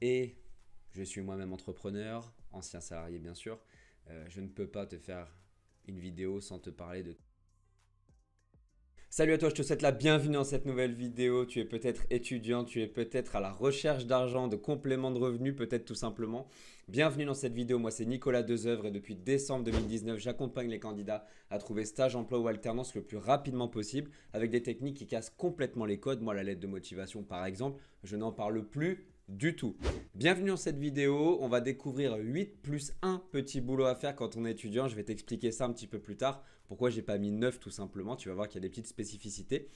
et je suis moi-même entrepreneur, ancien salarié bien sûr. Je ne peux pas te faire une vidéo sans te parler de... Salut à toi, je te souhaite la bienvenue dans cette nouvelle vidéo. Tu es peut-être étudiant, tu es peut-être à la recherche d'argent, de compléments de revenus, peut-être tout simplement. Bienvenue dans cette vidéo, moi c'est Nicolas Dezeuvre et depuis décembre 2019, j'accompagne les candidats à trouver stage, emploi ou alternance le plus rapidement possible avec des techniques qui cassent complètement les codes. Moi la lettre de motivation par exemple, je n'en parle plus du tout. Bienvenue dans cette vidéo, on va découvrir 8 plus 1 petit boulot à faire quand on est étudiant. Je vais t'expliquer ça un petit peu plus tard. Pourquoi j'ai pas mis 9 tout simplement. Tu vas voir qu'il y a des petites spécificités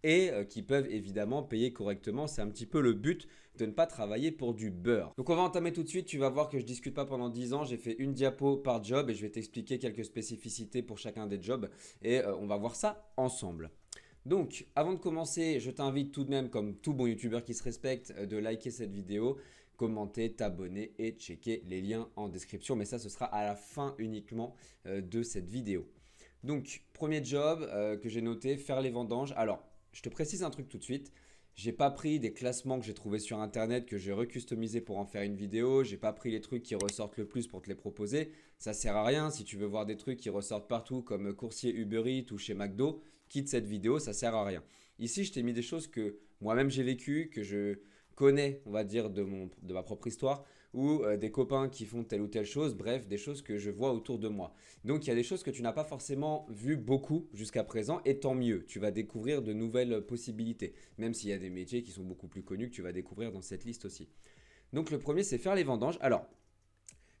et qui peuvent évidemment payer correctement. C'est un petit peu le but de ne pas travailler pour du beurre. Donc on va entamer tout de suite. Tu vas voir que je discute pas pendant 10 ans. J'ai fait une diapo par job et je vais t'expliquer quelques spécificités pour chacun des jobs et on va voir ça ensemble. Donc, avant de commencer, je t'invite tout de même, comme tout bon youtubeur qui se respecte, de liker cette vidéo, commenter, t'abonner et checker les liens en description. Mais ça, ce sera à la fin uniquement de cette vidéo. Donc, premier job que j'ai noté, faire les vendanges. Alors, je te précise un truc tout de suite. J'ai pas pris des classements que j'ai trouvés sur internet que j'ai recustomisé pour en faire une vidéo. J'ai pas pris les trucs qui ressortent le plus pour te les proposer. Ça sert à rien. Si tu veux voir des trucs qui ressortent partout comme coursier Uber Eats ou chez McDo, quitte cette vidéo, ça sert à rien. Ici, je t'ai mis des choses que moi-même j'ai vécues, que je connais, on va dire, de ma propre histoire, ou des copains qui font telle ou telle chose, bref, des choses que je vois autour de moi. Donc il y a des choses que tu n'as pas forcément vues beaucoup jusqu'à présent, et tant mieux, tu vas découvrir de nouvelles possibilités, même s'il y a des métiers qui sont beaucoup plus connus que tu vas découvrir dans cette liste aussi. Donc le premier, c'est faire les vendanges. Alors,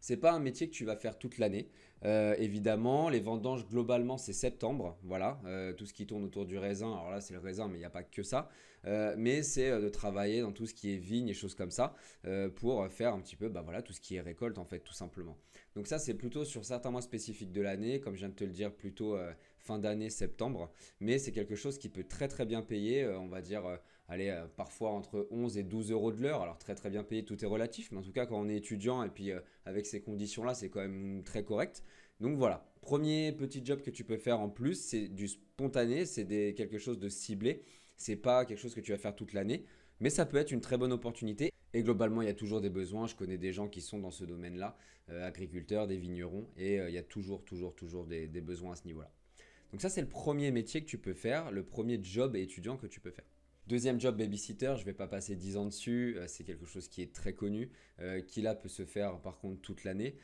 c'est pas un métier que tu vas faire toute l'année. Évidemment, les vendanges globalement c'est septembre, voilà, tout ce qui tourne autour du raisin. Alors là c'est le raisin, mais il n'y a pas que ça. Mais c'est de travailler dans tout ce qui est vigne et choses comme ça pour faire un petit peu, bah voilà, tout ce qui est récolte en fait, tout simplement. Donc ça c'est plutôt sur certains mois spécifiques de l'année, comme je viens de te le dire, plutôt fin d'année septembre. Mais c'est quelque chose qui peut très très bien payer, on va dire. Allez, parfois entre 11 et 12 euros de l'heure. Alors très très bien payé, tout est relatif, mais en tout cas quand on est étudiant et puis avec ces conditions-là, c'est quand même très correct. Donc voilà, premier petit job que tu peux faire en plus, c'est du spontané, c'est quelque chose de ciblé. C'est pas quelque chose que tu vas faire toute l'année, mais ça peut être une très bonne opportunité. Et globalement, il y a toujours des besoins. Je connais des gens qui sont dans ce domaine-là, agriculteurs, des vignerons, et il y a toujours des besoins à ce niveau-là. Donc ça, c'est le premier métier que tu peux faire, le premier job étudiant que tu peux faire. Deuxième job babysitter, je ne vais pas passer 10 ans dessus, c'est quelque chose qui est très connu, qui là peut se faire par contre toute l'année.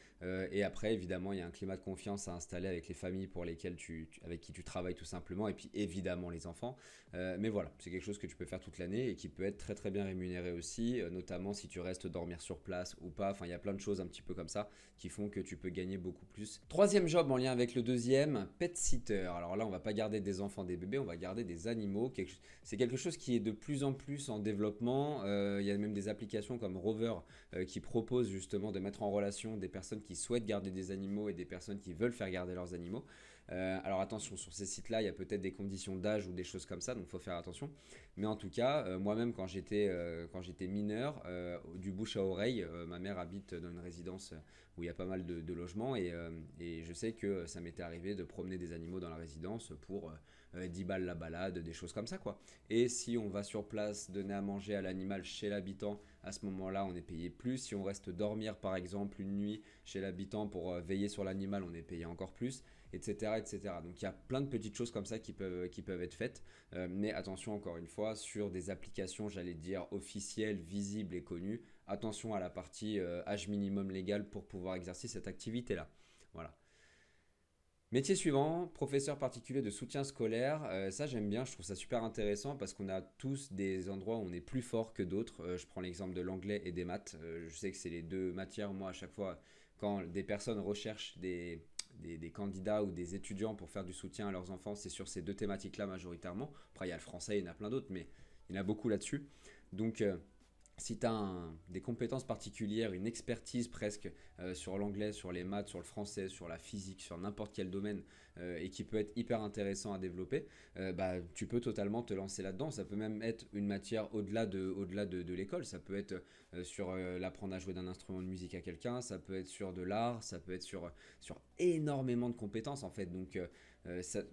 Et après, évidemment, il y a un climat de confiance à installer avec les familles pour lesquelles avec qui tu travailles tout simplement, et puis évidemment les enfants. Mais voilà, c'est quelque chose que tu peux faire toute l'année et qui peut être très très bien rémunéré aussi, notamment si tu restes dormir sur place ou pas. Enfin, il y a plein de choses un petit peu comme ça qui font que tu peux gagner beaucoup plus. Troisième job en lien avec le deuxième, pet sitter. Alors là, on va pas garder des enfants, des bébés, on va garder des animaux. C'est quelque chose qui est de plus en plus en développement. Il y a même des applications comme Rover qui proposent justement de mettre en relation des personnes qui souhaitent garder des animaux et des personnes qui veulent faire garder leurs animaux. Alors attention, sur ces sites-là, il y a peut-être des conditions d'âge ou des choses comme ça, donc il faut faire attention. Mais en tout cas, moi-même, quand j'étais mineur, du bouche à oreille, ma mère habite dans une résidence où il y a pas mal de logements et je sais que ça m'était arrivé de promener des animaux dans la résidence pour 10 balles la balade, des choses comme ça quoi. Et si on va sur place donner à manger à l'animal chez l'habitant, à ce moment-là on est payé plus. Si on reste dormir par exemple une nuit chez l'habitant pour veiller sur l'animal, on est payé encore plus, etc., etc. Donc il y a plein de petites choses comme ça qui peuvent être faites. Mais attention encore une fois, sur des applications, j'allais dire officielles, visibles et connues, attention à la partie âge minimum légal pour pouvoir exercer cette activité-là. Voilà. Métier suivant, professeur particulier de soutien scolaire. Ça j'aime bien, je trouve ça super intéressant parce qu'on a tous des endroits où on est plus fort que d'autres. Je prends l'exemple de l'anglais et des maths. Je sais que c'est les deux matières, moi à chaque fois, quand des personnes recherchent des candidats ou des étudiants pour faire du soutien à leurs enfants, c'est sur ces deux thématiques-là majoritairement. Après il y a le français, il y en a plein d'autres, mais il y en a beaucoup là-dessus. Donc si tu as des compétences particulières, une expertise presque sur l'anglais, sur les maths, sur le français, sur la physique, sur n'importe quel domaine et qui peut être hyper intéressant à développer, bah, tu peux totalement te lancer là-dedans. Ça peut même être une matière au-delà de l'école. Ça peut être sur l'apprendre à jouer d'un instrument de musique à quelqu'un, ça peut être sur de l'art, ça peut être sur énormément de compétences en fait. Donc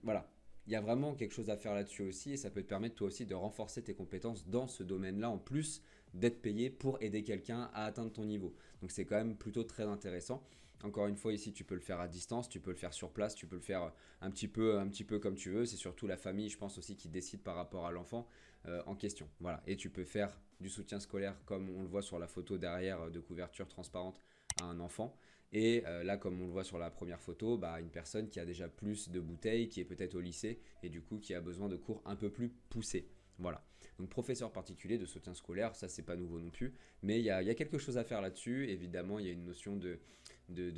voilà. Il y a vraiment quelque chose à faire là-dessus aussi et ça peut te permettre toi aussi de renforcer tes compétences dans ce domaine-là en plus d'être payé pour aider quelqu'un à atteindre ton niveau. Donc c'est quand même plutôt très intéressant. Encore une fois, ici, tu peux le faire à distance, tu peux le faire sur place, tu peux le faire un petit peu comme tu veux. C'est surtout la famille, je pense aussi, qui décide par rapport à l'enfant en question. Voilà. Et tu peux faire du soutien scolaire comme on le voit sur la photo derrière de couverture transparente à un enfant. Et là, comme on le voit sur la première photo, bah, une personne qui a déjà plus de bouteilles, qui est peut-être au lycée et du coup qui a besoin de cours un peu plus poussés. Voilà. Donc professeur particulier de soutien scolaire, ça c'est pas nouveau non plus, mais il y a quelque chose à faire là-dessus. Évidemment, il y a une notion de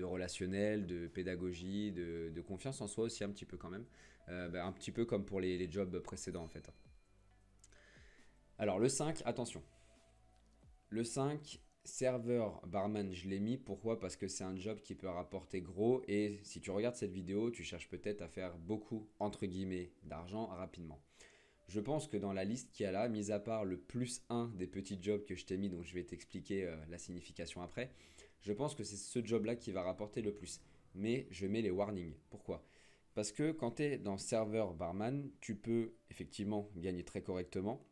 relationnel, de pédagogie, de confiance en soi aussi un petit peu quand même. Un petit peu comme pour les jobs précédents en fait. Alors le 5, attention. Le 5, serveur, barman, je l'ai mis. Pourquoi? Parce que c'est un job qui peut rapporter gros. Et si tu regardes cette vidéo, tu cherches peut-être à faire beaucoup, entre guillemets, d'argent rapidement. Je pense que dans la liste qu'il y a là, mis à part le plus un des petits jobs que je t'ai mis, dont je vais t'expliquer la signification après, je pense que c'est ce job-là qui va rapporter le plus. Mais je mets les warnings. Pourquoi? Parce que quand tu es dans serveur barman, tu peux effectivement gagner très correctement,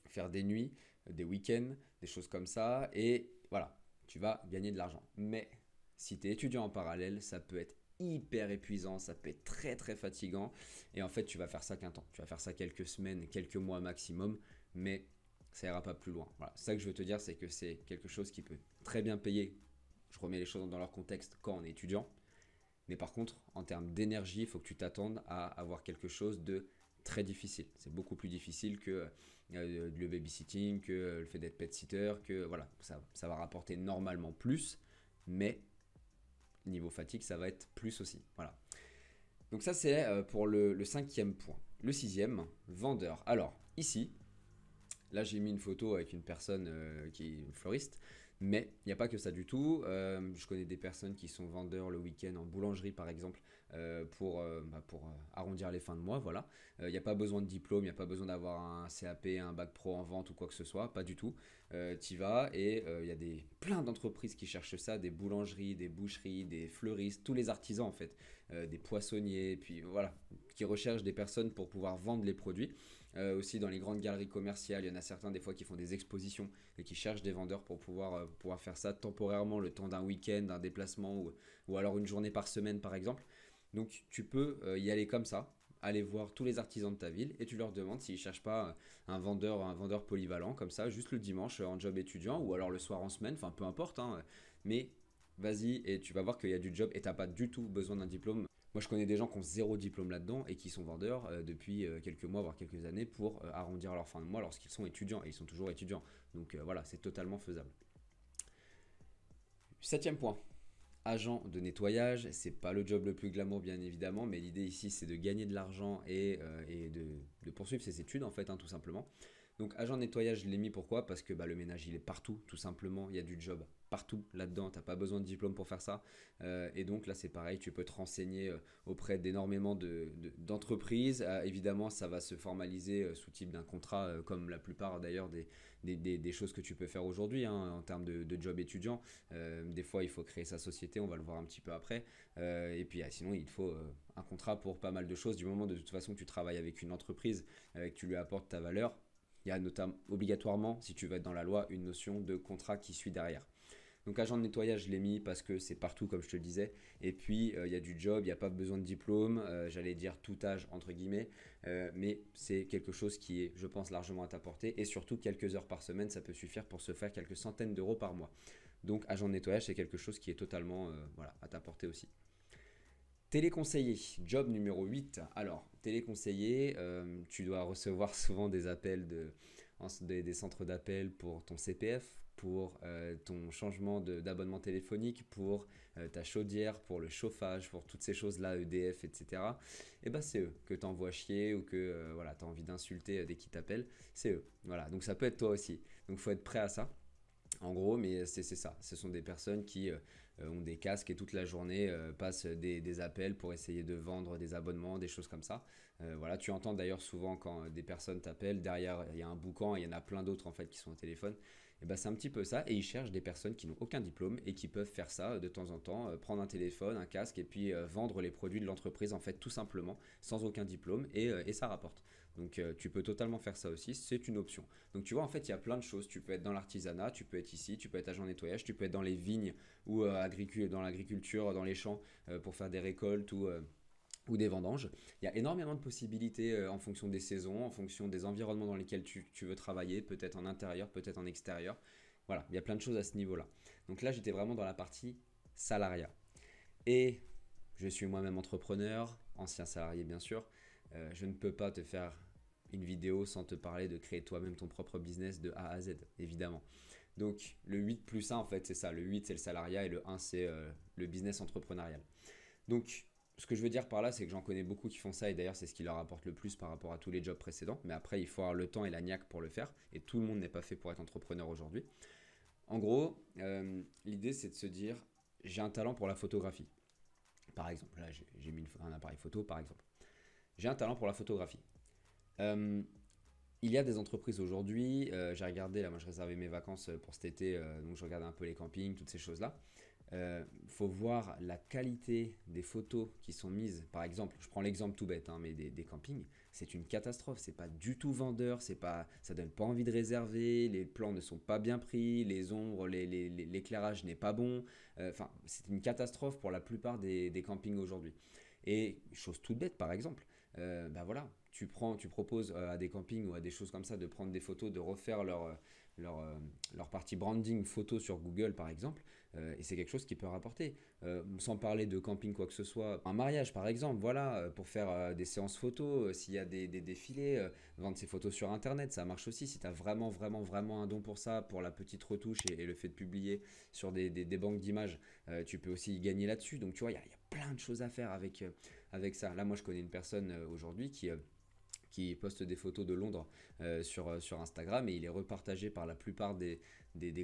faire des nuits, des week-ends, des choses comme ça, et voilà, tu vas gagner de l'argent. Mais si tu es étudiant en parallèle, ça peut être hyper épuisant, ça peut être très très fatigant, et en fait tu vas faire ça qu'un temps, tu vas faire ça quelques semaines, quelques mois maximum, mais ça ira pas plus loin. Voilà, c'est ça que je veux te dire, c'est que c'est quelque chose qui peut très bien payer, je remets les choses dans leur contexte quand on est étudiant, mais par contre en termes d'énergie, il faut que tu t'attendes à avoir quelque chose de très difficile. C'est beaucoup plus difficile que le babysitting, que le fait d'être pet-sitter, que voilà, ça va rapporter normalement plus, mais niveau fatigue, ça va être plus aussi. Voilà. Donc ça, c'est pour le cinquième point. Le sixième, vendeur. Alors, ici, là, j'ai mis une photo avec une personne qui est fleuriste, mais il n'y a pas que ça du tout. Je connais des personnes qui sont vendeurs le week-end en boulangerie, par exemple, pour arrondir les fins de mois. Voilà. Il n'y a pas besoin de diplôme, il n'y a pas besoin d'avoir un CAP, un bac pro en vente ou quoi que ce soit, pas du tout. Tu y vas et il y a plein d'entreprises qui cherchent ça, des boulangeries, des boucheries, des fleuristes, tous les artisans en fait, des poissonniers, puis voilà, qui recherchent des personnes pour pouvoir vendre les produits. Aussi dans les grandes galeries commerciales, il y en a certains des fois qui font des expositions et qui cherchent des vendeurs pour pouvoir faire ça temporairement le temps d'un week-end, d'un déplacement ou alors une journée par semaine par exemple. Donc tu peux y aller comme ça, aller voir tous les artisans de ta ville et tu leur demandes s'ils ne cherchent pas un vendeur polyvalent comme ça, juste le dimanche en job étudiant ou alors le soir en semaine, enfin peu importe, hein, mais vas-y et tu vas voir qu'il y a du job et tu n'as pas du tout besoin d'un diplôme. Moi, je connais des gens qui ont zéro diplôme là-dedans et qui sont vendeurs depuis quelques mois, voire quelques années pour arrondir leur fin de mois lorsqu'ils sont étudiants. Et ils sont toujours étudiants. Donc voilà, c'est totalement faisable. Septième point, agent de nettoyage. C'est pas le job le plus glamour, bien évidemment, mais l'idée ici, c'est de gagner de l'argent et de poursuivre ses études, en fait, hein, tout simplement. Donc agent de nettoyage, je l'ai mis pourquoi? Parce que bah, le ménage il est partout, tout simplement, il y a du job partout là-dedans, tu n'as pas besoin de diplôme pour faire ça. Et donc là c'est pareil, tu peux te renseigner auprès d'énormément d'entreprises. Évidemment ça va se formaliser sous type d'un contrat, comme la plupart d'ailleurs des choses que tu peux faire aujourd'hui hein, en termes de job étudiant. Des fois il faut créer sa société, on va le voir un petit peu après. Et puis sinon il faut un contrat pour pas mal de choses. Du moment de toute façon que tu travailles avec une entreprise, que tu lui apportes ta valeur, il y a notamment obligatoirement, si tu veux être dans la loi, une notion de contrat qui suit derrière. Donc agent de nettoyage, je l'ai mis parce que c'est partout comme je te le disais. Et puis il y a du job, il n'y a pas besoin de diplôme, j'allais dire tout âge entre guillemets. Mais c'est quelque chose qui est, je pense, largement à ta portée. Et surtout quelques heures par semaine, ça peut suffire pour se faire quelques centaines d'euros par mois. Donc agent de nettoyage, c'est quelque chose qui est totalement voilà, à ta portée aussi. Téléconseiller, job numéro 8. Alors, téléconseiller, tu dois recevoir souvent des appels des centres d'appel pour ton CPF, pour ton changement d'abonnement téléphonique, pour ta chaudière, pour le chauffage, pour toutes ces choses-là, EDF, etc. Et bah c'est eux que tu envoies chier ou que voilà, tu as envie d'insulter dès qu'ils t'appellent, c'est eux. Voilà, donc ça peut être toi aussi. Donc il faut être prêt à ça. En gros, mais c'est ça. Ce sont des personnes qui ont des casques et toute la journée passent des appels pour essayer de vendre des abonnements, des choses comme ça. Voilà, tu entends d'ailleurs souvent quand des personnes t'appellent, derrière il y a un boucan et il y en a plein d'autres en fait qui sont au téléphone. Et ben c'est un petit peu ça. Et ils cherchent des personnes qui n'ont aucun diplôme et qui peuvent faire ça de temps en temps, prendre un téléphone, un casque et puis vendre les produits de l'entreprise en fait tout simplement sans aucun diplôme et ça rapporte. Donc tu peux totalement faire ça aussi, c'est une option. Donc tu vois, en fait, il y a plein de choses. Tu peux être dans l'artisanat, tu peux être ici, tu peux être agent de nettoyage, tu peux être dans les vignes ou dans l'agriculture, dans les champs pour faire des récoltes ou des vendanges. Il y a énormément de possibilités en fonction des saisons, en fonction des environnements dans lesquels tu veux travailler, peut-être en intérieur, peut-être en extérieur. Voilà, il y a plein de choses à ce niveau-là. Donc là, j'étais vraiment dans la partie salariat. Et je suis moi-même entrepreneur, ancien salarié bien sûr. Je ne peux pas te faire une vidéo sans te parler de créer toi-même ton propre business de A à Z, évidemment. Donc le 8 plus 1, en fait, c'est ça. Le 8, c'est le salariat et le 1, c'est le business entrepreneurial. Donc, ce que je veux dire par là, c'est que j'en connais beaucoup qui font ça et d'ailleurs, c'est ce qui leur apporte le plus par rapport à tous les jobs précédents. Mais après, il faut avoir le temps et la niaque pour le faire et tout le monde n'est pas fait pour être entrepreneur aujourd'hui. En gros, l'idée, c'est de se dire, j'ai un talent pour la photographie. Par exemple, là, j'ai mis un appareil photo, par exemple. J'ai un talent pour la photographie. Euh, il y a des entreprises aujourd'hui, j'ai regardé, là, moi je réservais mes vacances pour cet été, donc je regardais un peu les campings, toutes ces choses-là. Faut voir la qualité des photos qui sont mises. Par exemple, je prends l'exemple tout bête, hein, mais des campings, c'est une catastrophe. C'est pas du tout vendeur, ça donne pas envie de réserver. Les plans ne sont pas bien pris, les ombres, l'éclairage n'est pas bon. Enfin, c'est une catastrophe pour la plupart des campings aujourd'hui. Et chose toute bête, par exemple, bah voilà, tu proposes à des campings ou à des choses comme ça de prendre des photos, de refaire leur, euh, leur partie branding photo sur Google, par exemple. Et c'est quelque chose qui peut rapporter. Sans parler de camping, quoi que ce soit. Un mariage, par exemple, voilà, pour faire des séances photos, s'il y a des défilés, vendre ses photos sur Internet, ça marche aussi. Si tu as vraiment, vraiment, vraiment un don pour ça, pour la petite retouche et le fait de publier sur des banques d'images, tu peux aussi y gagner là-dessus. Donc, tu vois, il y a plein de choses à faire avec ça. Là, moi, je connais une personne aujourd'hui qui poste des photos de Londres sur Instagram et il est repartagé par la plupart des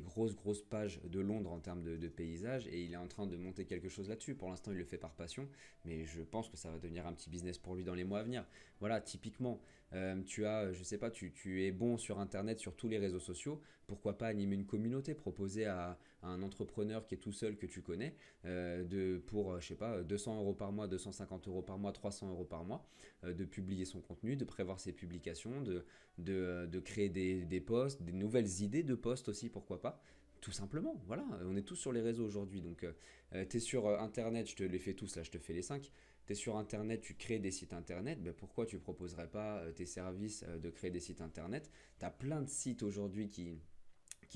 grosses pages de Londres en termes de paysages et il est en train de monter quelque chose là-dessus. Pour l'instant, il le fait par passion, mais je pense que ça va devenir un petit business pour lui dans les mois à venir. Voilà, typiquement, je sais pas, tu es bon sur Internet, sur tous les réseaux sociaux, pourquoi pas animer une communauté, proposer à un entrepreneur qui est tout seul que tu connais, pour, je sais pas, 200 € par mois, 250 € par mois, 300 € par mois, de publier son contenu, de prévoir ses publications, de créer des posts, des nouvelles idées de posts aussi, pourquoi pas. Tout simplement, voilà, on est tous sur les réseaux aujourd'hui. Donc, tu es sur Internet, je te les fais tous, là, je te fais les 5. Tu es sur Internet, tu crées des sites Internet, ben pourquoi tu proposerais pas tes services de créer des sites Internet? Tu as plein de sites aujourd'hui qui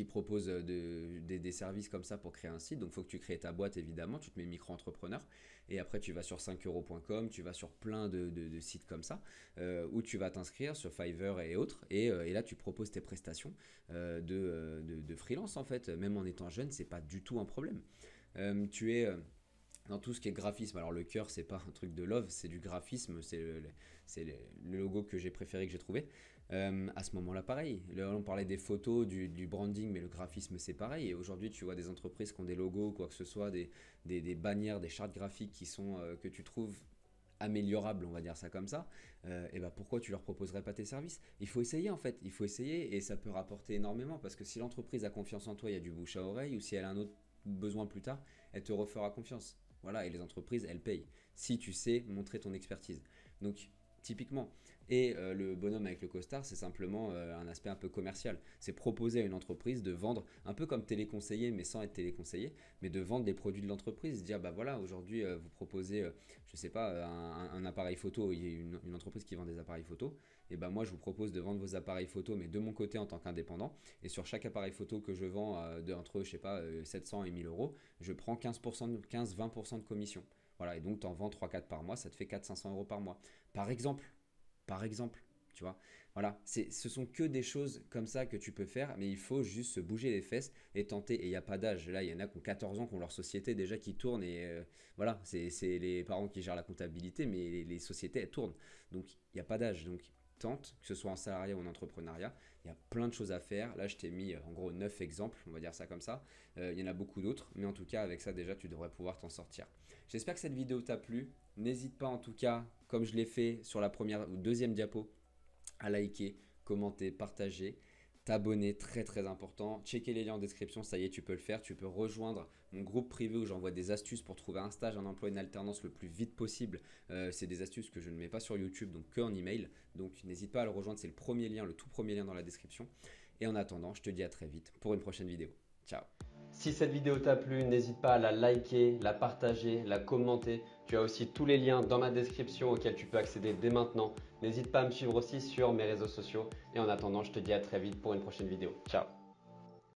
proposent des services comme ça pour créer un site. Donc, il faut que tu crées ta boîte, évidemment. Tu te mets micro-entrepreneur. Et après, tu vas sur 5euros.com, tu vas sur plein de sites comme ça, où tu vas t'inscrire sur Fiverr et autres. Et là, tu proposes tes prestations de freelance, en fait. Même en étant jeune, c'est pas du tout un problème. Tu es dans tout ce qui est graphisme. Alors le cœur, c'est pas un truc de love, c'est du graphisme, c'est le logo que j'ai préféré, que j'ai trouvé. À ce moment-là, pareil. Là, on parlait des photos, du branding, mais le graphisme, c'est pareil. Et aujourd'hui, tu vois des entreprises qui ont des logos, quoi que ce soit, des bannières, des chartes graphiques qui sont, que tu trouves améliorables, on va dire ça comme ça. Et ben pourquoi tu leur proposerais pas tes services? Il faut essayer en fait, il faut essayer et ça peut rapporter énormément parce que si l'entreprise a confiance en toi, il y a du bouche à oreille ou si elle a un autre besoin plus tard, elle te refera confiance. Voilà, et les entreprises, elles payent si tu sais montrer ton expertise. Donc, typiquement. Et le bonhomme avec le costard, c'est simplement un aspect un peu commercial. C'est proposer à une entreprise de vendre, un peu comme téléconseiller, mais sans être téléconseiller, mais de vendre des produits de l'entreprise. Dire, bah voilà, aujourd'hui, vous proposez, je sais pas, un appareil photo, il y a une entreprise qui vend des appareils photo, et ben moi, je vous propose de vendre vos appareils photo, mais de mon côté en tant qu'indépendant. Et sur chaque appareil photo que je vends entre, je sais pas, 700 et 1000 €, je prends 15-20% de commission. Voilà, et donc tu en vends 3-4 par mois, ça te fait 400-500 € par mois. Par exemple, tu vois. Voilà, ce sont que des choses comme ça que tu peux faire, mais il faut juste se bouger les fesses et tenter. Et il n'y a pas d'âge. Là, il y en a qui ont 14 ans, qui ont leur société déjà qui tourne. Et voilà, c'est les parents qui gèrent la comptabilité, mais les sociétés, elles tournent. Donc, il n'y a pas d'âge. Donc, tente, que ce soit en salariat ou en entrepreneuriat. Il y a plein de choses à faire. Là, je t'ai mis en gros 9 exemples, on va dire ça comme ça. Il y en a beaucoup d'autres, mais en tout cas, avec ça, déjà, tu devrais pouvoir t'en sortir. J'espère que cette vidéo t'a plu. N'hésite pas en tout cas, comme je l'ai fait sur la première ou deuxième diapo, à liker, commenter, partager. t'abonner, très important. Checker les liens en description, ça y est, tu peux le faire. Tu peux rejoindre mon groupe privé où j'envoie des astuces pour trouver un stage, un emploi, une alternance le plus vite possible. C'est des astuces que je ne mets pas sur YouTube, donc que en email. Donc n'hésite pas à le rejoindre, c'est le premier lien, le tout premier lien dans la description. Et en attendant, je te dis à très vite pour une prochaine vidéo. Ciao. Si cette vidéo t'a plu, n'hésite pas à la liker, la partager, la commenter. Tu as aussi tous les liens dans ma description auxquels tu peux accéder dès maintenant. N'hésite pas à me suivre aussi sur mes réseaux sociaux. Et en attendant, je te dis à très vite pour une prochaine vidéo. Ciao.